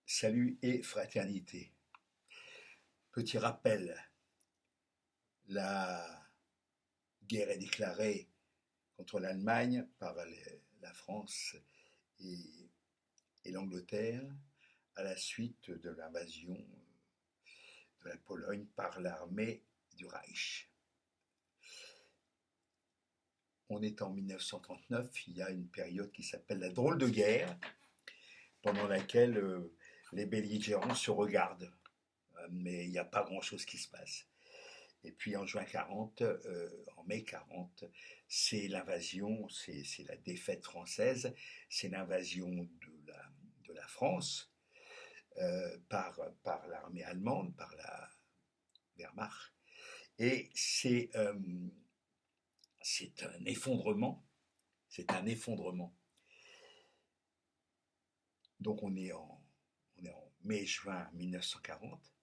Salut et fraternité. Petit rappel, la guerre est déclarée contre l'Allemagne par la France et, et l'Angleterre à la suite de l'invasion de la Pologne par l'armée du Reich. On est en 1939, il y a une période qui s'appelle la drôle de guerre, pendant laquelle les belligérants se regardent, mais il n'y a pas grand-chose qui se passe. Et puis en juin 40, en mai 40, c'est l'invasion, c'est la défaite française, c'est l'invasion de la France par l'armée allemande, par la Wehrmacht. Et c'est un effondrement, c'est un effondrement. Donc on est en mai-juin 1940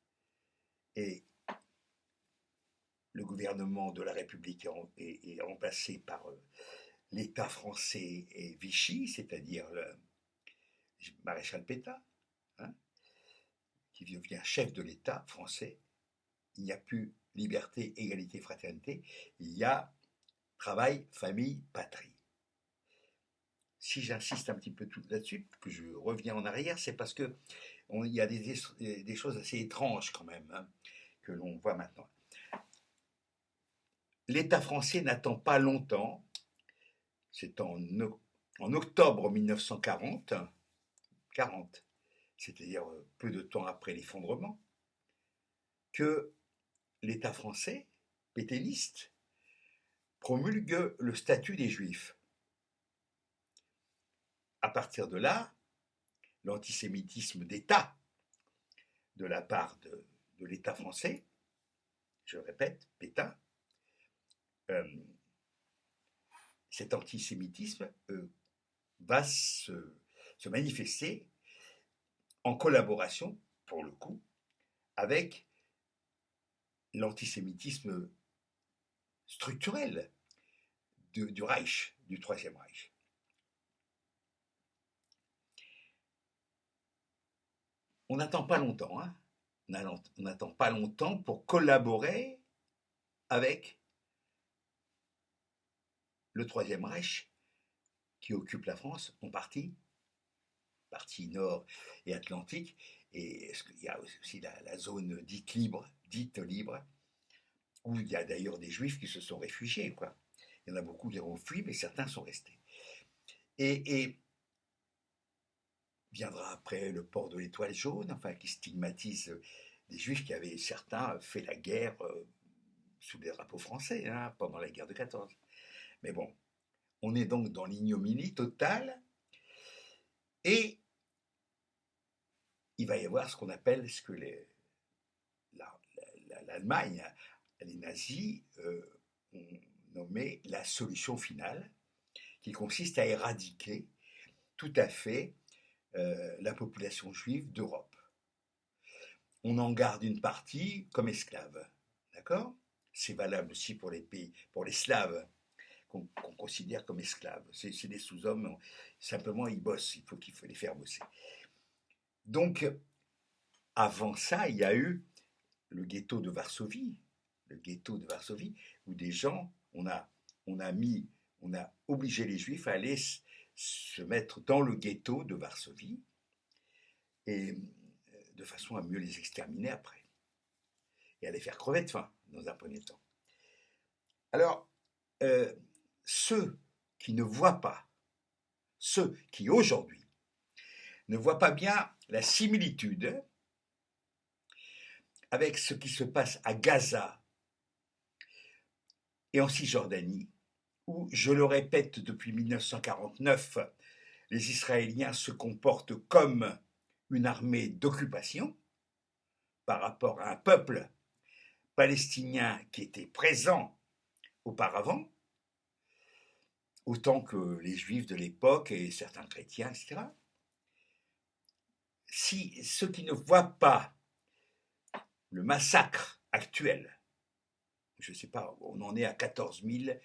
et le gouvernement de la République est remplacé par l'État français et Vichy, c'est-à-dire le maréchal Pétain, hein, qui devient chef de l'État français. Il n'y a plus liberté, égalité, fraternité. Il y a travail, famille, patrie. Si j'insiste un petit peu là-dessus, que je reviens en arrière, c'est parce que il y a des choses assez étranges quand même, hein, que l'on voit maintenant. L'État français n'attend pas longtemps, c'est en octobre 1940, 40, c'est-à-dire peu de temps après l'effondrement, que l'État français, pétainiste, promulgue le statut des Juifs. À partir de là, l'antisémitisme d'État de la part de l'État français, je répète, Pétain, euh, cet antisémitisme va se manifester en collaboration, pour le coup, avec l'antisémitisme structurel du Reich, du Troisième Reich. On n'attend pas longtemps, hein. On n'attend pas longtemps pour collaborer avec le Troisième Reich qui occupe la France en partie nord et atlantique, et il y a aussi la zone dite libre, où il y a d'ailleurs des juifs qui se sont réfugiés, quoi. Il y en a beaucoup qui ont fui, mais certains sont restés. Et viendra après le port de l'étoile jaune, enfin, qui stigmatise des juifs qui avaient, certains, fait la guerre sous les drapeaux français, hein, pendant la guerre de 14. Mais bon, on est donc dans l'ignominie totale, et il va y avoir ce qu'on appelle, ce que l'Allemagne, les nazis ont nommé la solution finale, qui consiste à éradiquer tout à fait la population juive d'Europe. On en garde une partie comme esclave, d'accord? C'est valable aussi pour les pays, pour les Slaves qu'on considère comme esclaves. C'est des sous-hommes, simplement ils bossent, il faut les faire bosser. Donc, avant ça, il y a eu le ghetto de Varsovie, où des gens, on a obligé les Juifs à aller se mettre dans le ghetto de Varsovie, et de façon à mieux les exterminer après, et à les faire crever de faim dans un premier temps. Alors, euh, ceux qui ne voient pas, ceux qui aujourd'hui ne voient pas bien la similitude avec ce qui se passe à Gaza et en Cisjordanie, où, je le répète depuis 1949, les Israéliens se comportent comme une armée d'occupation par rapport à un peuple palestinien qui était présent auparavant, autant que les juifs de l'époque et certains chrétiens, etc. Si ceux qui ne voient pas le massacre actuel, je ne sais pas, on en est à 14 000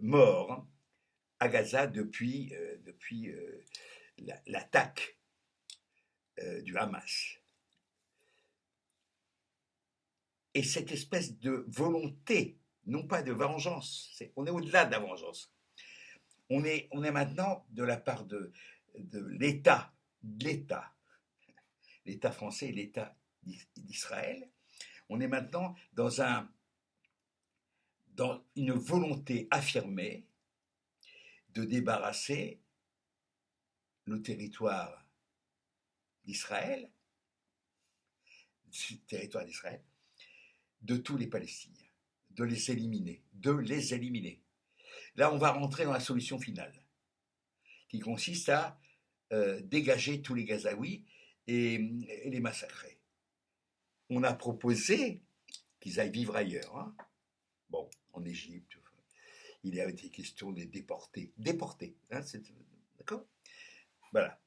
morts à Gaza depuis l'attaque du Hamas. Et cette espèce de volonté, non pas de vengeance, on est au-delà de la vengeance. On est maintenant de la part de l'État, l'État français et l'État d'Israël, on est maintenant dans une volonté affirmée de débarrasser le territoire d'Israël, de tous les Palestiniens, de les éliminer. Là, on va rentrer dans la solution finale, qui consiste à dégager tous les Gazaouis et les massacrer. On a proposé qu'ils aillent vivre ailleurs. Hein. Bon, en Égypte, il a été question de les déporter. Hein, d'accord ? Voilà.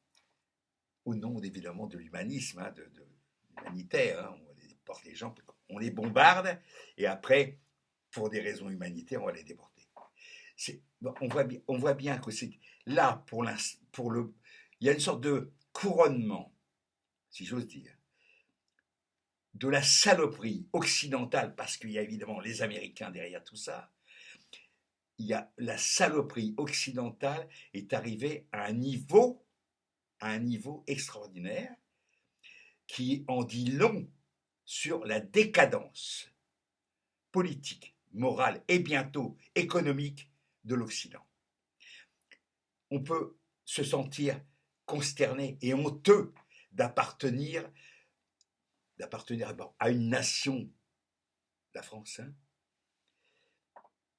Au nom, évidemment, de l'humanisme, hein, de l'humanitaire. Hein, on déporte les gens, on les bombarde, et après, pour des raisons humanitaires, on va les déporter. On voit bien que c'est là, il y a une sorte de couronnement, si j'ose dire, de la saloperie occidentale, parce qu'il y a évidemment les Américains derrière tout ça. Il y a la saloperie occidentale est arrivée à un niveau extraordinaire qui en dit long sur la décadence politique, morale et bientôt économique de l'Occident. On peut se sentir consterné et honteux d'appartenir à une nation, la France, hein,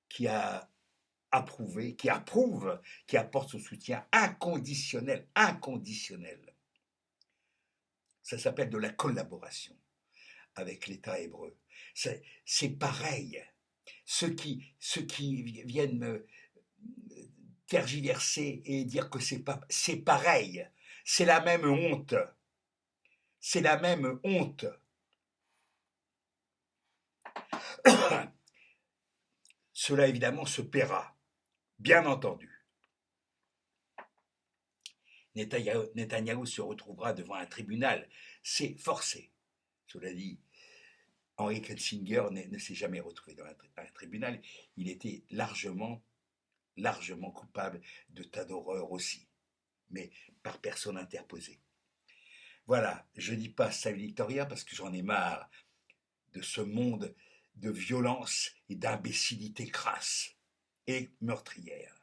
qui approuve, qui apporte son soutien inconditionnel. Ça s'appelle de la collaboration avec l'État hébreu. C'est pareil. Ceux qui viennent me tergiverser et dire que c'est pareil. C'est la même honte. Cela évidemment se paiera, bien entendu. Netanyahou se retrouvera devant un tribunal. C'est forcé. Cela dit, Henry Kissinger ne s'est jamais retrouvé dans un tribunal. Il était largement coupable de tas d'horreurs aussi, mais par personne interposée. Voilà, je ne dis pas salut Victoria parce que j'en ai marre de ce monde de violence et d'imbécilité crasse et meurtrière.